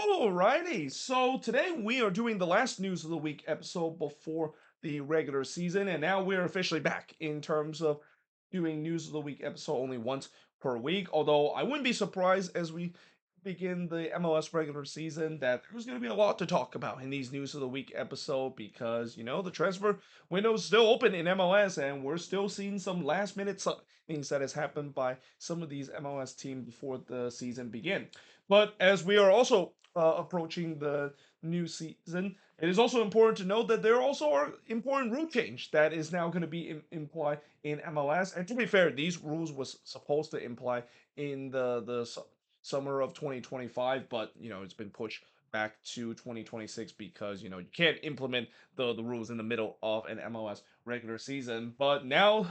Alrighty, so today we are doing the last news of the week episode before the regular season, and now we're officially back in terms of doing news of the week episode only once per week. Although I wouldn't be surprised as we begin the MLS regular season that there's going to be a lot to talk about in these news of the week episode because the transfer window is still open in MLS, and we're still seeing some last minute things that has happened by some of these MLS teams before the season begin. But as we are also approaching the new season, it is also important to note that there also are important rule change that is now going to be implied in MLS. And to be fair, these rules was supposed to imply in the summer of 2025, but it's been pushed back to 2026 because you can't implement the rules in the middle of an MLS regular season. But now,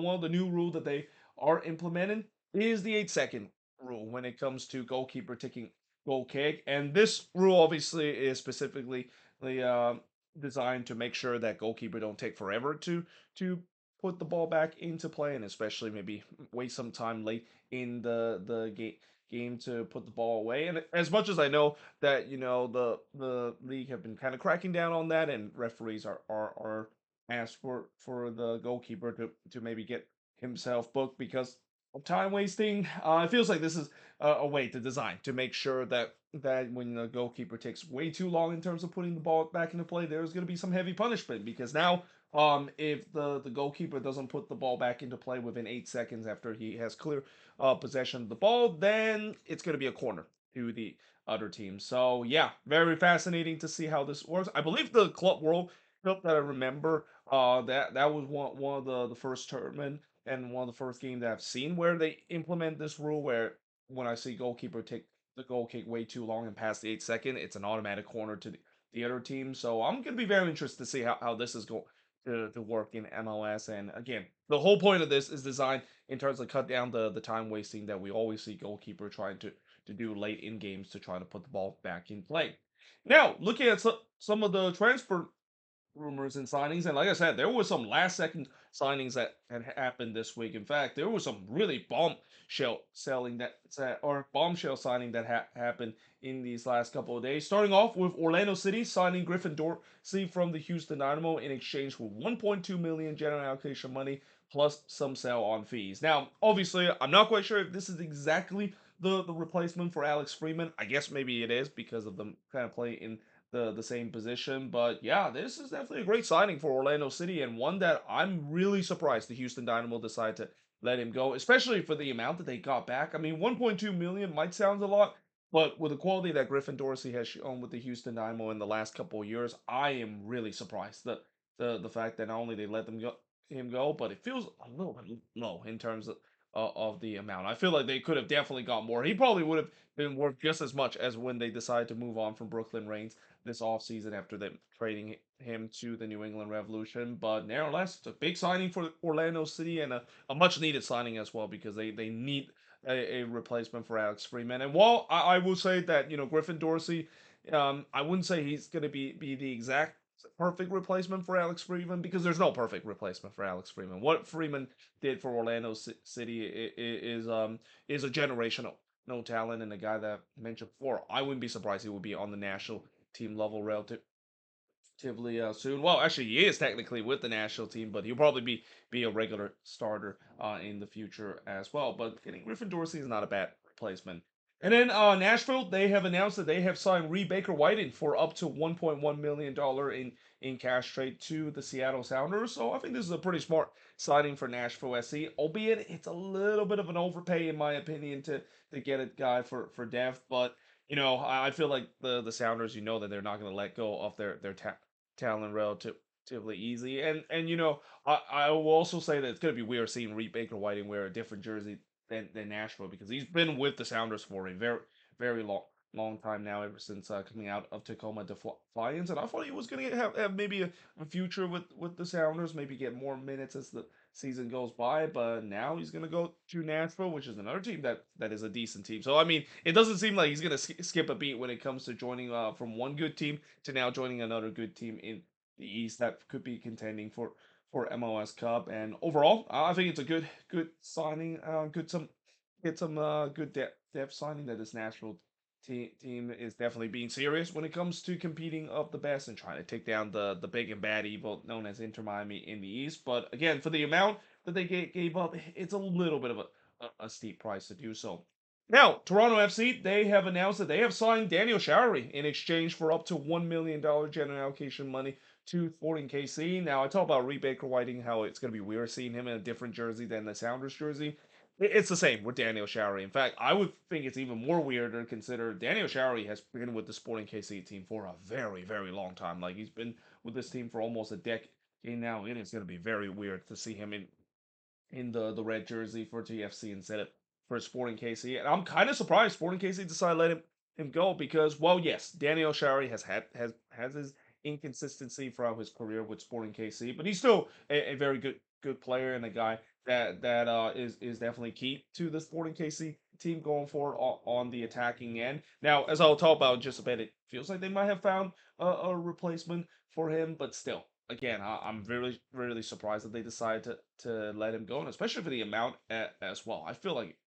one of the new rules that they are implementing is the 8-second rule when it comes to goalkeeper taking goal kick. And this rule obviously is specifically uh, designed to make sure that goalkeeper don't take forever to put the ball back into play, and especially maybe waste some time late in the game to put the ball away. And as much as I know that the league have been kind of cracking down on that, and referees are asked for the goalkeeper to maybe get himself booked because of time wasting. It feels like this is a way to design to make sure that when the goalkeeper takes way too long in terms of putting the ball back into play, there's going to be some heavy punishment because now if the goalkeeper doesn't put the ball back into play within 8 seconds after he has clear possession of the ball, then it's going to be a corner to the other team. So yeah, very fascinating to see how this works. I believe the Club World Cup that I remember, that was one of the first tournament and one of the first games that I've seen where they implement this rule where when I see goalkeeper take the goal kick way too long and past the 8 second, it's an automatic corner to the other team. So I'm gonna be very interested to see how this is going to work in MLS. And again, the whole point of this is designed in terms of cut down the time wasting that we always see goalkeeper trying to do late in games to try to put the ball back in play. Now, looking at some of the transfer rumors and signings. And like I said, there was some last second signings that had happened this week. In fact, there was some really bombshell selling or bombshell signing that happened in these last couple of days. Starting off with Orlando City signing Griffin Dorsey from the Houston Dynamo in exchange for 1.2 million general allocation money plus some sell on fees. Now, obviously, I'm not quite sure if this is exactly the replacement for Alex Freeman. I guess maybe it is because of them kind of play in the same position. But yeah, this is definitely a great signing for Orlando City and one that I'm really surprised the Houston Dynamo decided to let him go, especially for the amount that they got back. I mean, 1.2 million might sound a lot, but with the quality that Griffin Dorsey has shown with the Houston Dynamo in the last couple of years, I am really surprised that the fact that not only they let him go, but it feels a little bit low in terms of the amount. I feel like they could have definitely got more. He probably would have been worth just as much as when they decided to move on from Brooklyn Reigns this offseason after them trading him to the New England Revolution. But nevertheless, it's a big signing for Orlando City and a much needed signing as well because they need a replacement for Alex Freeman. And while I will say that, Griffin Dorsey, I wouldn't say he's going to be the exact perfect replacement for Alex Freeman because there's no perfect replacement for Alex Freeman. What Freeman did for Orlando City is a generational no talent and a guy that I mentioned before. I wouldn't be surprised he would be on the national team level relatively soon. Well, actually, he is technically with the national team, but he'll probably be a regular starter in the future as well. But getting Griffin Dorsey is not a bad replacement. And then Nashville, they have announced that they have signed Reed Baker Whiting for up to $1.1 million in cash trade to the Seattle Sounders. So I think this is a pretty smart signing for Nashville SC, albeit it's a little bit of an overpay in my opinion to get a guy for depth, but I feel like the Sounders, that they're not going to let go of their talent relatively easy, and I will also say that it's going to be weird seeing Reed Baker Whiting wear a different jersey than Nashville because he's been with the Sounders for a very long time now, ever since coming out of Tacoma Defiance, and I thought he was going to have maybe a future with the Sounders, maybe get more minutes as the season goes by, but now he's going to go to Nashville, which is another team that is a decent team. So I mean, it doesn't seem like he's going to skip a beat when it comes to joining from one good team to now joining another good team in the East that could be contending for MLS Cup. And overall, I think it's a good signing. Get some good depth signing that is Nashville team is definitely being serious when it comes to competing up the best and trying to take down the big and bad evil known as Inter Miami in the East. But again, for the amount that they gave up, it's a little bit of a steep price to do so. Now, Toronto FC, they have announced that they have signed Daniel Showery in exchange for up to $1 million general allocation money to Sporting KC. Now, I talk about Reed Baker Whiting, how it's going to be weird seeing him in a different jersey than the Sounders jersey. It's the same with Daniel Showery. In fact, I would think it's even more weird to consider Daniel Showery has been with the Sporting KC team for a very, very long time. Like he's been with this team for almost a decade now, and it's going to be very weird to see him in the red jersey for TFC instead of for Sporting KC. And I'm kind of surprised Sporting KC decided to let him go because, well, yes, Daniel Shari has his inconsistency throughout his career with Sporting KC, but he's still a very good player and a guy that is definitely key to the Sporting KC team going forward on the attacking end. Now, as I'll talk about in just a bit, it feels like they might have found a replacement for him, but still, again, I'm really surprised that they decided to let him go, and especially for the amount as well. I feel like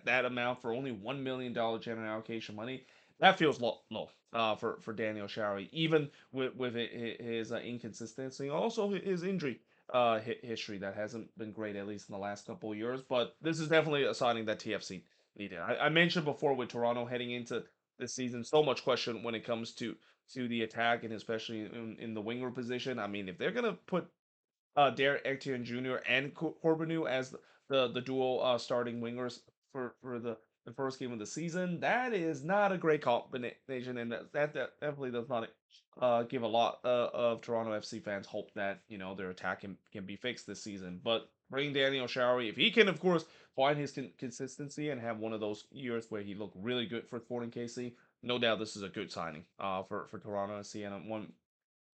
that amount for only $1 million general allocation money, that feels low for Daniel Showery, even with his inconsistency, also his injury history that hasn't been great at least in the last couple of years. But this is definitely a signing that TFC needed. I mentioned before with Toronto heading into this season, so much question when it comes to the attack and especially in the winger position. I mean, if they're gonna put Derek Etienne Jr. and Corbinu as the dual starting wingers for the first game of the season, that is not a great combination, and that definitely does not give a lot of Toronto FC fans hope that their attack can be fixed this season. But bring Daniel Showery, if he can, of course, find his consistency and have one of those years where he looked really good for Sporting KC, no doubt this is a good signing for Toronto FC and one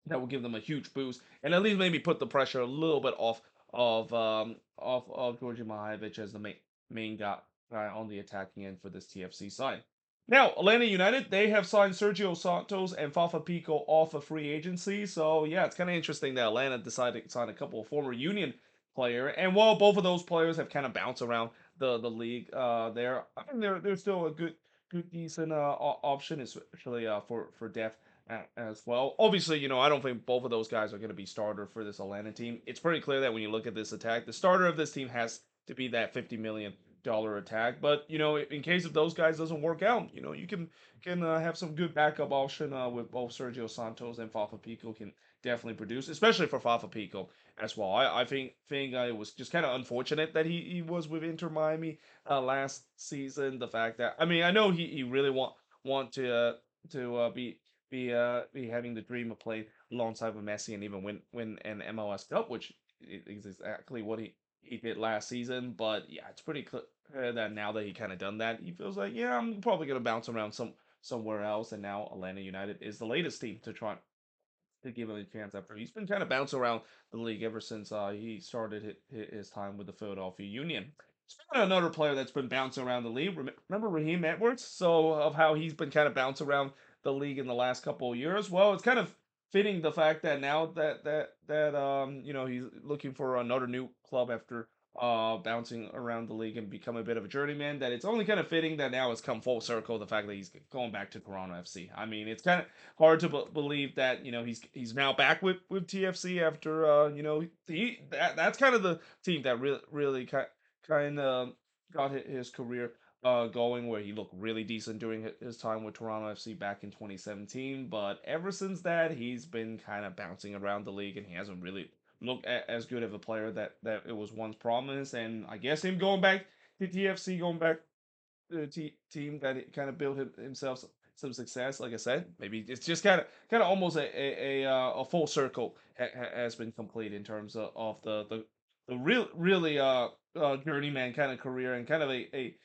that will give them a huge boost and at least maybe put the pressure a little bit off Georgi Mahajevic as the main guy on the attacking end for this TFC side. Now, Atlanta United, they have signed Sergio Santos and Fafa Pico off of free agency. So yeah, it's kind of interesting that Atlanta decided to sign a couple of former Union player. And while both of those players have kind of bounced around the league, there, I think they're still a good decent option, especially for depth as well. Obviously, I don't think both of those guys are going to be starter for this Atlanta team. It's pretty clear that when you look at this attack, the starter of this team has to be that $50 million attack. But in case if those guys doesn't work out, you can have some good backup option with both Sergio Santos and Fafa Pico can definitely produce, especially for Fafa Pico as well. I think it was just kind of unfortunate that he was with Inter Miami last season. The fact that I know he really want to be having the dream of playing alongside with Messi and even win an MLS Cup, which is exactly what he did last season. But yeah, it's pretty clear that now that he kind of done that, he feels like yeah, I'm probably gonna bounce around somewhere else. And now Atlanta United is the latest team to try to give him a chance after he's been kind of bouncing around the league ever since he started his time with the Philadelphia Union. Speaking of another player that's been bouncing around the league, remember Raheem Edwards? So of how he's been kind of bouncing around the league in the last couple of years. Well, it's kind of fitting the fact that now that he's looking for another new club after bouncing around the league and become a bit of a journeyman, that it's only kind of fitting that now it's come full circle the fact that he's going back to Toronto FC. I mean, it's kind of hard to believe that he's now back with TFC after that's kind of the team that really kind of got his career going where he looked really decent during his time with Toronto FC back in 2017. But ever since that, he's been kind of bouncing around the league and he hasn't really looked as good of a player that it was once promised. And I guess him going back to TFC, going back to the team that it kind of built himself some success. Like I said, maybe it's just kind of almost a full circle has been complete in terms of the really journeyman kind of career and kind of a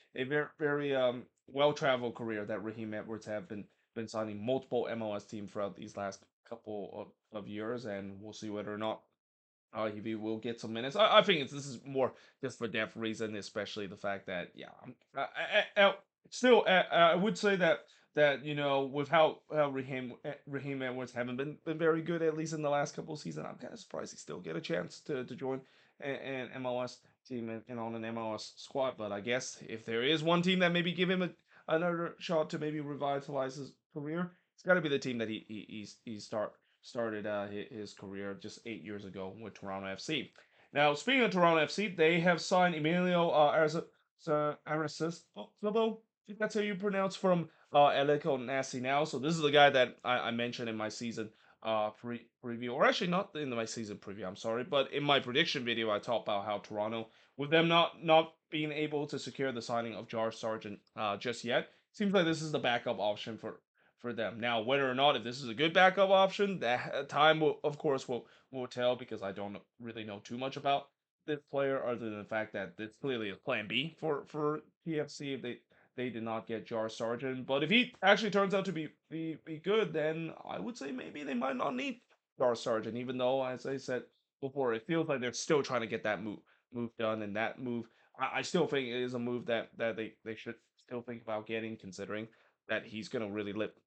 very well traveled career that Raheem Edwards have been signing multiple MLS teams throughout these last couple of years, and we'll see whether or not he will get some minutes. I think this is more just for depth reason, especially the fact that yeah, still I would say that with how Raheem Edwards haven't been very good at least in the last couple of seasons, I'm kind of surprised he still get a chance to join an MLS team and on an MLS squad. But I guess if there is one team that maybe give him another shot to maybe revitalize his career, it's got to be the team that started his career just 8 years ago with Toronto FC. Now, speaking of Toronto FC, they have signed Emilio Arecibo. I think that's how you pronounce from Eleko Nasi now. So this is the guy that I mentioned in my season preview, or actually not in my season preview. I'm sorry, but in my prediction video, I talked about how Toronto, with them not being able to secure the signing of Jar Sargent just yet, seems like this is the backup option for them. Now, whether or not if this is a good backup option, that time will of course will tell because I don't really know too much about this player other than the fact that it's clearly a plan B for TFC if they did not get Jar Sargent. But if he actually turns out to be good, then I would say maybe they might not need Jar Sargent, even though, as I said before, it feels like they're still trying to get that move done. And that move, I still think it is a move that they should still think about getting, considering that he's going to really lift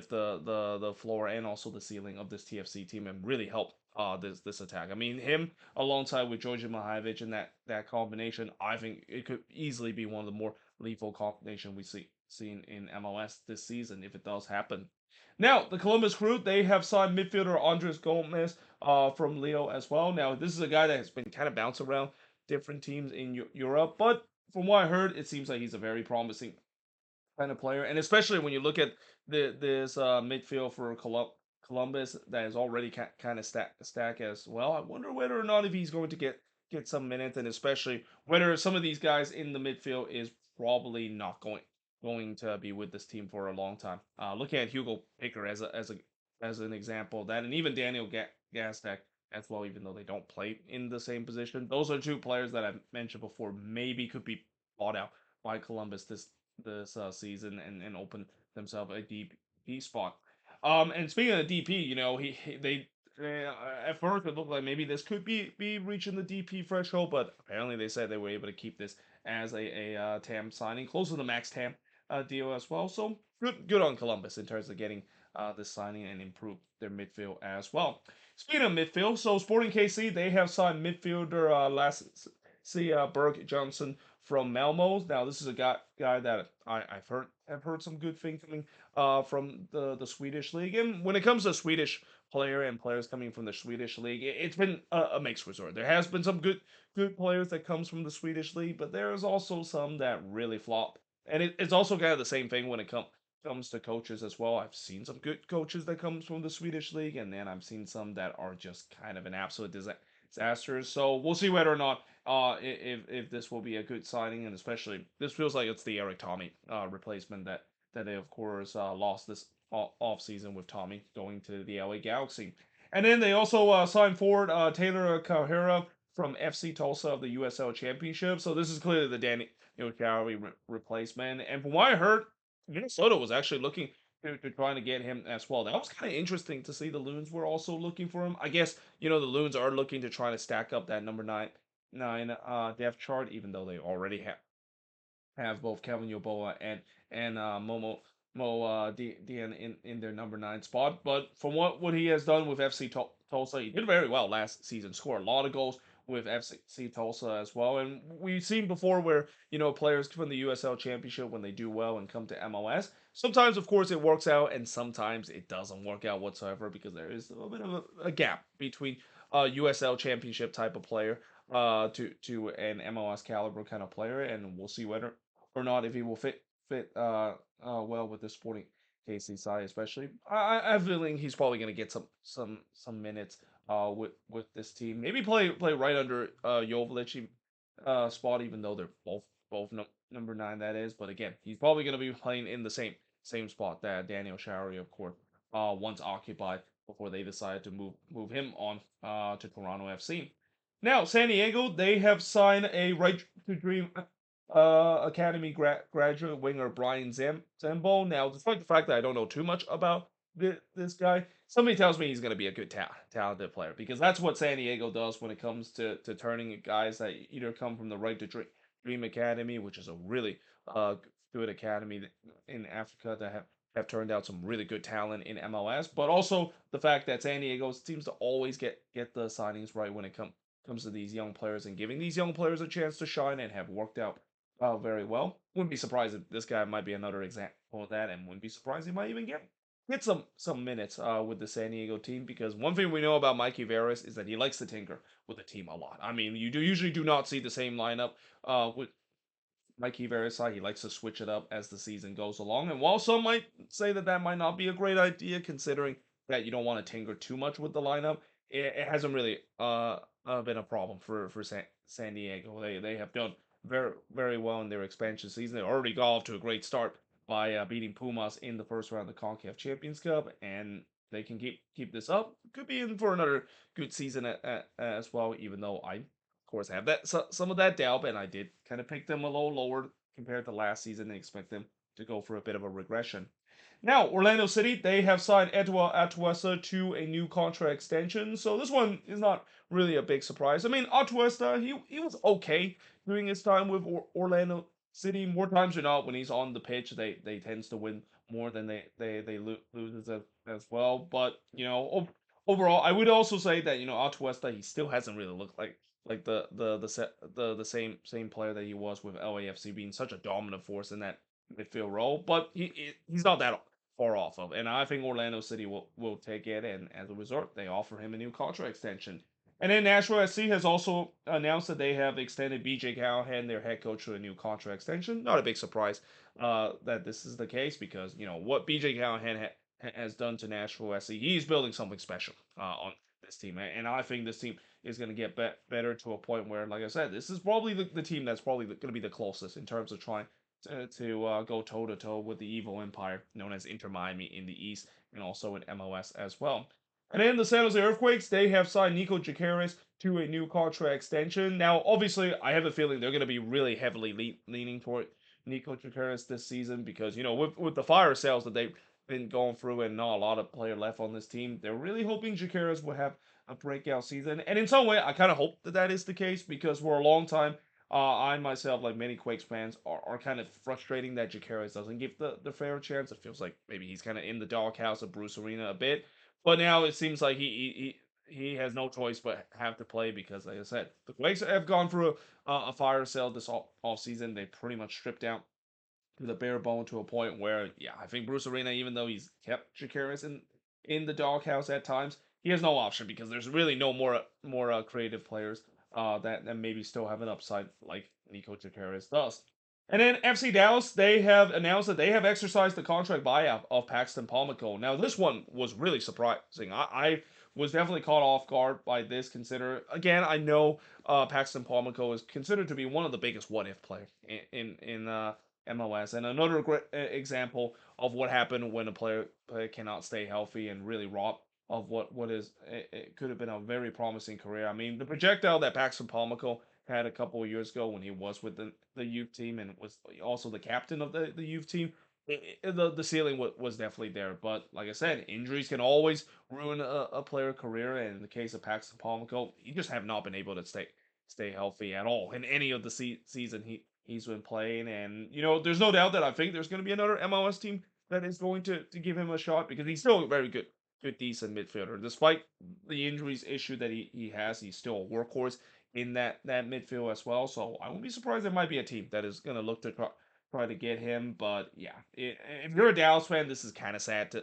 the floor and also the ceiling of this TFC team and really help this attack. I mean, him alongside with Georgi Mihailovic in that combination, I think it could easily be one of the more lethal combination we seen in MLS this season if it does happen. Now, the Columbus Crew, they have signed midfielder Andres Gomez from Leo as well. Now, this is a guy that has been kind of bounced around different teams in Europe, but from what I heard, it seems like he's a very promising kind of player, and especially when you look at this midfield for Columbus that is already kind of stack as well. I wonder whether or not if he's going to get some minutes, and especially whether some of these guys in the midfield is probably not going to be with this team for a long time. Looking at Hugo Picker as an example of that, and even Daniel Gastek as well, even though they don't play in the same position. Those are two players that I mentioned before maybe could be bought out by Columbus this season and open themselves a DP spot. And speaking of DP, they at first it looked like maybe this could be reaching the DP threshold, but apparently they said they were able to keep this as a TAM signing, close to the max TAM deal as well. So good on Columbus in terms of getting this signing and improve their midfield as well. Speaking of midfield, so Sporting KC, they have signed midfielder Berg Johnson from Malmo. Now this is a guy that I've heard some good things coming from the Swedish league. And when it comes to Swedish player and players coming from the Swedish league, it's been a mixed resort. There has been some good players that comes from the Swedish league, but there's also some that really flop. And it's also kind of the same thing when it comes to coaches as well. I've seen some good coaches that comes from the Swedish league, and then I've seen some that are just kind of an absolute disaster. So we'll see whether or not if this will be a good signing, and especially this feels like it's the Eric Tommy replacement that they of course lost this off season with Tommy going to the LA Galaxy, and then they also signed forward Taylor Carrera from FC Tulsa of the USL Championship. So this is clearly the Danny Calorie replacement, and from what I heard, Minnesota was actually looking to trying to get him as well. That was kind of interesting to see the Loons were also looking for him. I guess the Loons are looking to try to stack up that number nine depth chart, even though they already have both Kelvin Yoboa and Mo Dian in their number 9 spot. But from what he has done with FC Tulsa, he did very well last season. Scored a lot of goals with FC Tulsa as well. And we've seen before where players from the USL Championship, when they do well and come to MLS, sometimes of course it works out, and sometimes it doesn't work out whatsoever because there is a little bit of a gap between a USL Championship type of player to an MLS caliber kind of player, and we'll see whether or not if he will fit well with the Sporting KC side, especially. I have a feeling he's probably going to get some minutes with this team. Maybe play right under Joveljic spot, even though they're both number 9, that is. But again, he's probably going to be playing in the same spot that Daniel Showery, of course, once occupied before they decided to move him on to Toronto FC. Now, San Diego, they have signed a right to dream Academy graduate winger Brian Zambo. Now, despite the fact that I don't know too much about this guy, somebody tells me he's going to be a good talented player, because that's what San Diego does when it comes to turning guys that either come from the right to dream Academy, which is a really good academy in Africa that have turned out some really good talent in MLS, but also the fact that San Diego seems to always get the signings right when it comes to these young players and giving these young players a chance to shine, and have worked out very well. Wouldn't be surprised if this guy might be another example of that, and wouldn't be surprised he might even get some minutes with the San Diego team because one thing we know about Mikey Veras is that he likes to tinker with the team a lot. I mean, you do usually do not see the same lineup with Mikey Veras. He likes to switch it up as the season goes along. And while some might say that that might not be a great idea, considering that you don't want to tinker too much with the lineup, it hasn't really been a problem for San Diego. They have done very well in their expansion season. They already got off to a great start by beating Pumas in the first round of the Concacaf Champions Cup, and they can keep this up. Could be in for another good season as well. Even though I course, have that some of that doubt, and I did kind of pick them a little lower compared to last season and expect them to go for a bit of a regression. Now, Orlando City, they have signed Edwa Atuesta to a new contract extension, so this one is not really a big surprise. I mean, Atuesta, he was okay during his time with Orlando City. More times than not, when he's on the pitch, they tends to win more than they lose as well. But overall, I would also say that Atuesta, he still hasn't really looked like the same player that he was with LAFC being such a dominant force in that midfield role, but he's not that far off of, and I think Orlando City will take it, and as a result, they offer him a new contract extension. And then Nashville SC has also announced that they have extended BJ Callahan, their head coach, to a new contract extension. Not a big surprise that this is the case because what BJ Callahan has done to Nashville SC, he's building something special on this team, and I think this team is going to get better to a point where, like I said, this is probably the team that's probably going to be the closest in terms of trying to go toe to toe with the evil empire known as Inter Miami in the East and also in MLS as well. And then the San Jose Earthquakes, they have signed Nico Jacares to a new contract extension. Now, obviously, I have a feeling they're going to be really heavily leaning toward Nico Jacares this season because, with the fire sales that they've been going through and not a lot of player left on this team, they're really hoping Jacares will have a breakout season. And in some way, I kind of hope that that is the case because for a long time, I myself, like many Quakes fans, are kind of frustrating that Jacaris doesn't give the fair chance. It feels like maybe he's kind of in the doghouse of Bruce Arena a bit. But now it seems like he has no choice but have to play because, like I said, the Quakes have gone through a fire sale this all season. They pretty much stripped down to the bare bone to a point where, yeah, I think Bruce Arena, even though he's kept Jacaris in the doghouse at times, he has no option because there's really no more creative players that maybe still have an upside like Nico Jacaris does. And then FC Dallas, they have announced that they have exercised the contract buyout of Paxton Palmico. Now, this one was really surprising. I was definitely caught off guard by this. Consider again, I know Paxton Palmico is considered to be one of the biggest what if players in MLS, and another great example of what happened when a player cannot stay healthy and really rob of what is it could have been a very promising career. I mean, the projectile that Paxton Palmico had a couple of years ago when he was with the youth team and was also the captain of the youth team. The ceiling was definitely there, but like I said, injuries can always ruin a player career. And in the case of Paxton Palmico, he just have not been able to stay healthy at all in any of the season he's been playing. And there's no doubt that I think there's going to be another MLS team that is going to give him a shot because he's still a very good decent midfielder. Despite the injuries issue that he has, he's still a workhorse in that midfield as well. So I won't be surprised there might be a team that is going to look to try to get him. But yeah, if you're a Dallas fan, this is kind of sad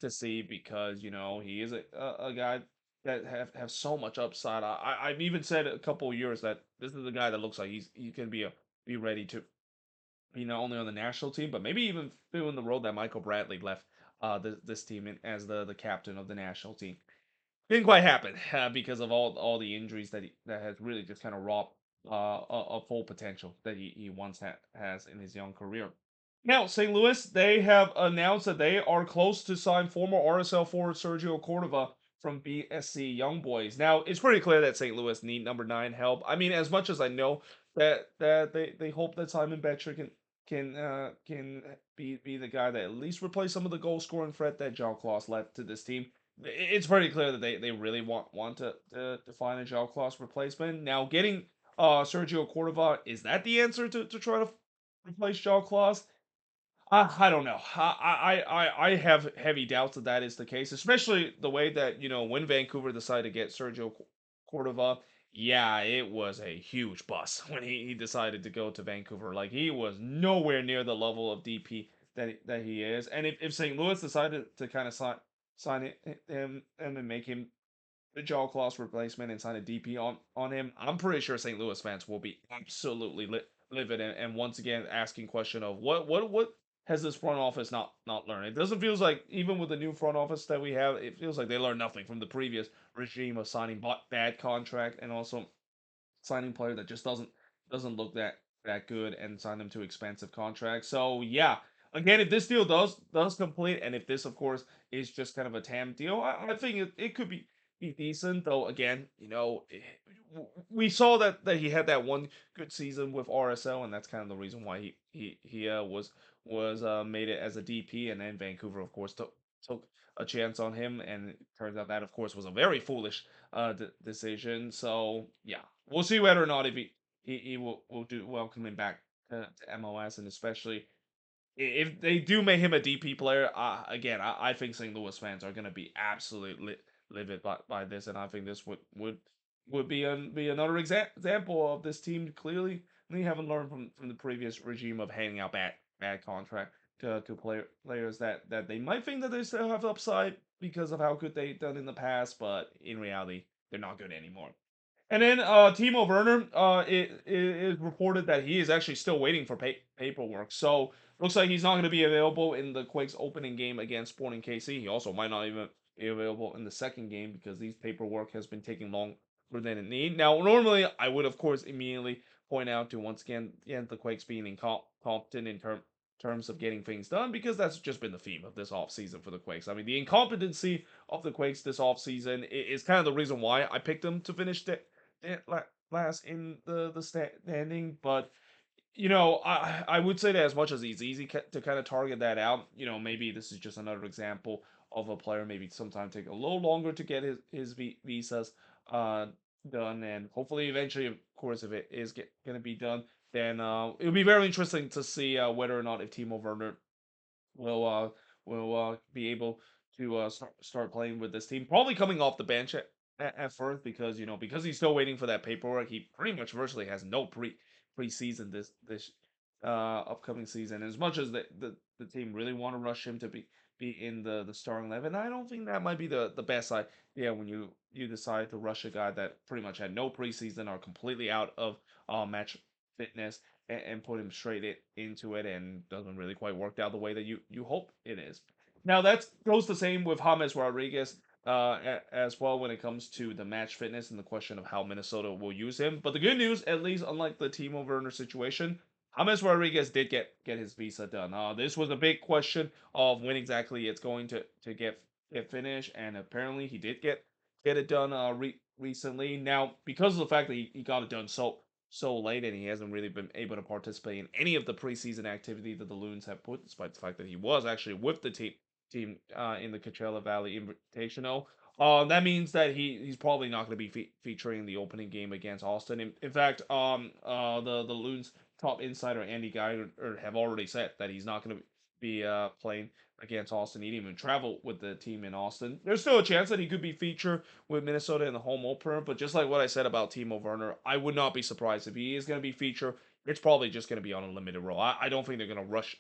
to see because he is a guy that have so much upside. I've even said a couple of years that this is a guy that looks like he can be ready to be not only on the national team but maybe even fill in the role that Michael Bradley left this team as the captain of the national team. Didn't quite happen because of all the injuries that has really just kind of robbed a full potential that he once has in his young career. Now, St. Louis, they have announced that they are close to sign former RSL forward Sergio Cordova from BSC Young Boys. Now, it's pretty clear that St. Louis need number 9 help. I mean, as much as I know that they hope that Simon Betcher can be the guy that at least replace some of the goal scoring threat that John Kloss left to this team. It's pretty clear that they really want to find a John Kloss replacement. Now, getting Sergio Cordova, is that the answer to try to replace John Kloss? I don't know. I have heavy doubts that that is the case, especially the way that when Vancouver decided to get Sergio Cordova, Yeah, it was a huge bust when he decided to go to Vancouver. Like he was nowhere near the level of DP that he is. And if St. Louis decided to kind of sign him and make him the Jaw Claws replacement and sign a DP on him, I'm pretty sure St. Louis fans will be absolutely livid and once again asking question of what has this front office not learned? It doesn't feels like even with the new front office that we have, it feels like they learned nothing from the previous regime of signing bad contract and also signing player that just doesn't look that good and sign them to expensive contracts. So yeah, again, if this deal does complete, and if this of course is just kind of a TAM deal, I think it could be decent. Though again, we saw that he had that one good season with RSL, and that's kind of the reason why he was made it as a DP, and then Vancouver of course took a chance on him, and it turns out that of course was a very foolish decision. So yeah, we'll see whether or not if he will do well coming back to MLS, and especially if they do make him a DP player. Again, I think St. Louis fans are going to be absolutely livid by this, and I think this would be another example of this team clearly they haven't learned from the previous regime of handing out bad contract to players that they might think that they still have upside because of how good they've done in the past, but in reality they're not good anymore. And then Timo Werner, it is reported that he is actually still waiting for paperwork. So looks like he's not going to be available in the Quakes opening game against Sporting KC. He also might not even be available in the second game because these paperwork has been taking longer than it need. Now, normally I would of course immediately point out to once again the Quakes being incompetent in terms of getting things done because that's just been the theme of this offseason for the Quakes. I mean, the incompetency of the Quakes this offseason is kind of the reason why I picked them to finish last in the standing, but I would say that as much as it's easy to kind of target that out, maybe this is just another example of a player maybe sometimes take a little longer to get his visas uh done, and hopefully eventually, of course, if it is going to be done, then it'll be very interesting to see whether or not if Timo Werner will be able to start playing with this team. Probably coming off the bench at first because because he's still waiting for that paperwork. He pretty much virtually has no preseason this upcoming season. As much as the team really want to rush him to be in the starting 11, I don't think that might be the best idea when you decide to rush a guy that pretty much had no preseason or completely out of match fitness and put him straight into it and doesn't really quite work out the way that you hope it is. Now that goes the same with James Rodriguez as well when it comes to the match fitness and the question of how Minnesota will use him. But the good news, at least unlike the Timo Werner situation, James Rodriguez did get his visa done. This was a big question of when exactly it's going to get finished, and apparently he did get it done recently. Now, because of the fact that he got it done so late and he hasn't really been able to participate in any of the preseason activity that the Loons have put, despite the fact that he was actually with the team in the Coachella Valley Invitational. That means that he's probably not going to be featuring the opening game against Austin. In fact, the Loons top insider Andy Geiger have already said that he's not going to be playing against Austin. He didn't even travel with the team in Austin. There's still a chance that he could be featured with Minnesota in the home opener, but just like what I said about Timo Werner, I would not be surprised if he is going to be featured. It's probably just going to be on a limited role. I don't think they're going to rush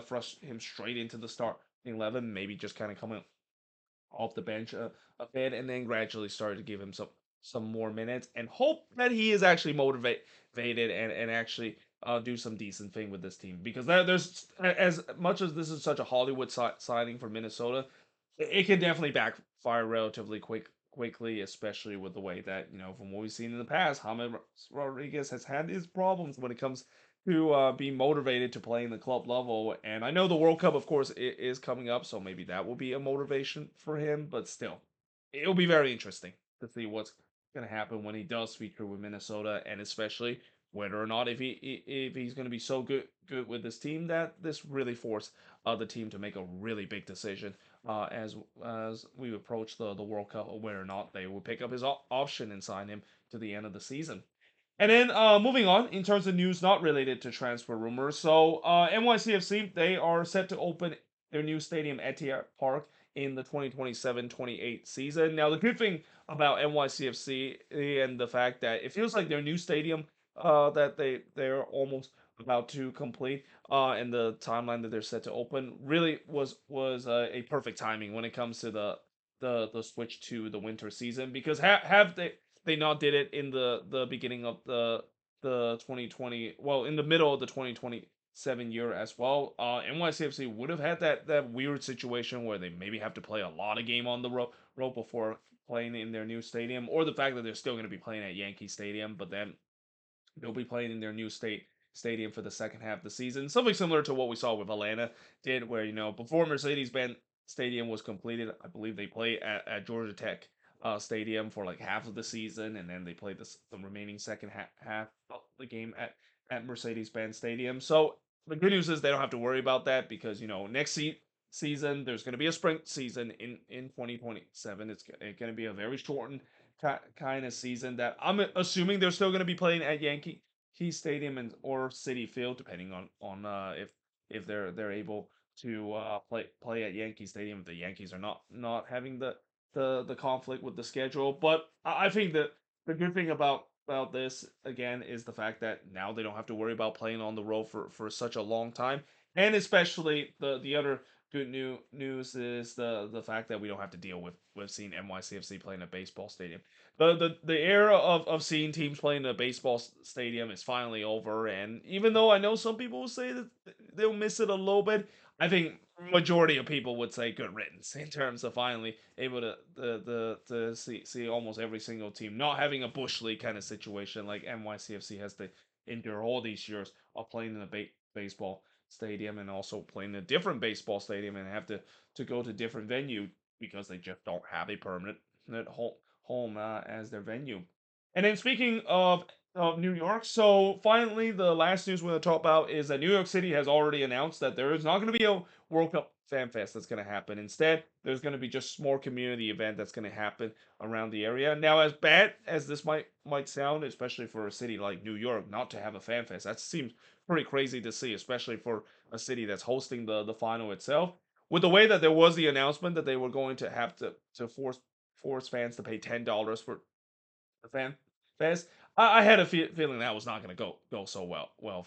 thrust him straight into the starting 11. Maybe just kind of coming off the bench a bit, and then gradually started to give him some more minutes, and hope that he is actually motivated and actually do some decent thing with this team because there's as much as this is such a Hollywood signing for Minnesota, it can definitely backfire relatively quickly, especially with the way that from what we've seen in the past, James Rodriguez has had his problems when it comes to being motivated to play in the club level. And I know the World Cup, of course, is coming up, so maybe that will be a motivation for him. But still, it'll be very interesting to see what's going to happen when he does feature with Minnesota, and especially whether or not if he's going to be so good with this team that this really forced the team to make a really big decision as we approach the World Cup, or whether or not they will pick up his option and sign him to the end of the season. And then moving on in terms of news not related to transfer rumors. So NYCFC, they are set to open their new stadium Etihad Park in the 2027-28 season. Now, the good thing about NYCFC and the fact that it feels like their new stadium that they're almost about to complete and the timeline that they're set to open really was a perfect timing when it comes to the switch to the winter season, because have they not did it in the beginning of the 2020, well, in the middle of the 2027 year as well, NYCFC would have had that weird situation where they maybe have to play a lot of game on the road before playing in their new stadium, or the fact that they're still going to be playing at Yankee Stadium, but then they'll be playing in their new stadium for the second half of the season. Something similar to what we saw with Atlanta did, where before Mercedes-Benz Stadium was completed, I believe they played at Georgia Tech Stadium for like half of the season, and then they played the remaining second half of the game at Mercedes-Benz Stadium. So the good news is they don't have to worry about that, because next season there's going to be a spring season in 2027. It's going to be a very shortened kind of season that I'm assuming they're still going to be playing at Yankee Key Stadium and or City Field, depending on if they're able to play at Yankee Stadium if the Yankees are not having the conflict with the schedule. But I think that the good thing about this again is the fact that now they don't have to worry about playing on the road for such a long time, and especially the other good news is the fact that we don't have to deal with seeing NYCFC playing a baseball stadium. The era of seeing teams playing in a baseball stadium is finally over, and even though I know some people will say that they'll miss it a little bit, I think majority of people would say good riddance in terms of finally able to see almost every single team not having a bush league kind of situation like NYCFC has to endure all these years of playing in a baseball stadium, and also playing in a different baseball stadium and have to go to different venue because they just don't have a permanent home as their venue. And then speaking of New York, so finally the last news we're going to talk about is that New York City has already announced that there is not going to be a World Cup fan fest that's going to happen. Instead, there's going to be just small community event that's going to happen around the area. Now, as bad as this might sound, especially for a city like New York, not to have a fan fest, that seems pretty crazy to see, especially for a city that's hosting the final itself. With the way that there was the announcement that they were going to have to force fans to pay $10 for the fan fest, I had a feeling that was not going to go so well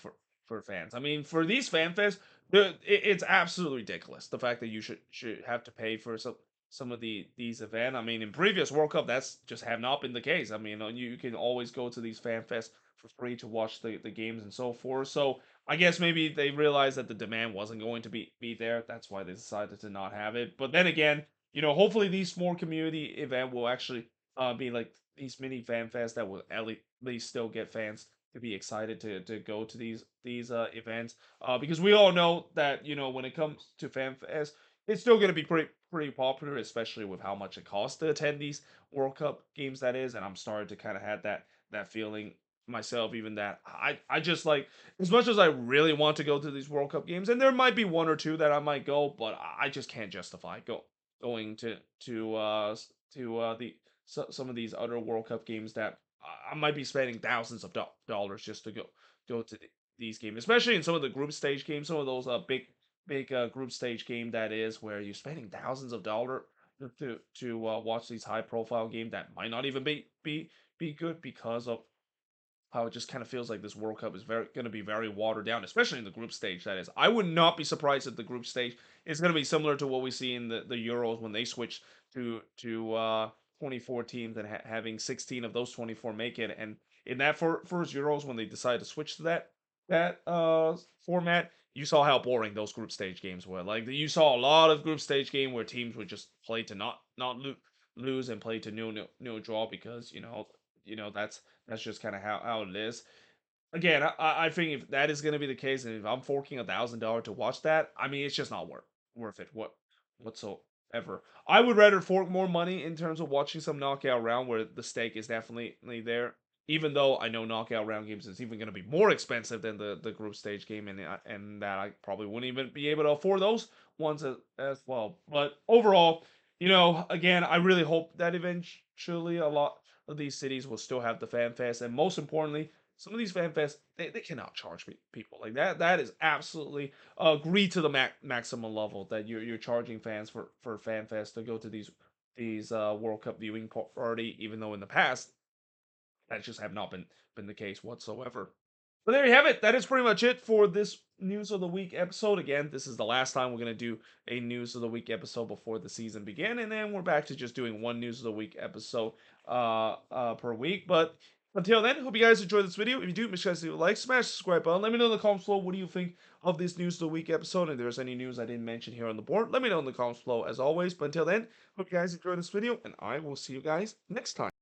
for fans. I mean, for these fan fests, it's absolutely ridiculous the fact that you should have to pay for some of these events. I mean, in previous World Cup, that's just have not been the case. I mean, you can always go to these fan fests for free to watch the games and so forth. So I guess maybe they realized that the demand wasn't going to be there. That's why they decided to not have it. But then again, hopefully these small community event will actually be like these mini fan fests that will at least still get fans to be excited to go to these events. Because we all know that when it comes to fan fest, it's still going to be pretty popular, especially with how much it costs to attend these World Cup games. That is, and I'm starting to kind of have that feeling myself, even that I just like, as much as I really want to go to these World Cup games, and there might be one or two that I might go, but I just can't justify going to the some of these other World Cup games that I might be spending thousands of dollars just to go to these games, especially in some of the group stage games, some of those big group stage game that is where you're spending thousands of dollars to watch these high profile games that might not even be good because of how it just kind of feels like this World Cup is very going to be very watered down, especially in the group stage. That is, I would not be surprised if the group stage is going to be similar to what we see in the Euros when they switched to 24 teams and having 16 of those 24 make it. And in that first Euros, when they decided to switch to that format, you saw how boring those group stage games were. Like you saw a lot of group stage game where teams would just play to not lose and play to no draw, because that's just kind of how it is. Again, I think if that is going to be the case, and if I'm forking $1,000 to watch that, I mean, it's just not worth it whatsoever. I would rather fork more money in terms of watching some knockout round where the stake is definitely there. Even though I know knockout round games is even going to be more expensive than the group stage game, and that I probably wouldn't even be able to afford those ones as well. But overall, again, I really hope that eventually a lot of these cities will still have the fan fest, and most importantly, some of these fan fests they cannot charge people like that. That is absolutely agreed to the maximum level that you're charging fans for fan fest to go to these World Cup viewing party, even though in the past that just have not been the case whatsoever. But there you have it. That is pretty much it for this news of the week episode. Again, this is the last time we're gonna do a news of the week episode before the season began, and then we're back to just doing one news of the week episode per week. But until then, hope you guys enjoyed this video. If you do, make sure to leave a like, smash the subscribe button. Let me know in the comments below what do you think of this news of the week episode. And if there's any news I didn't mention here on the board, let me know in the comments below as always. But until then, hope you guys enjoyed this video, and I will see you guys next time.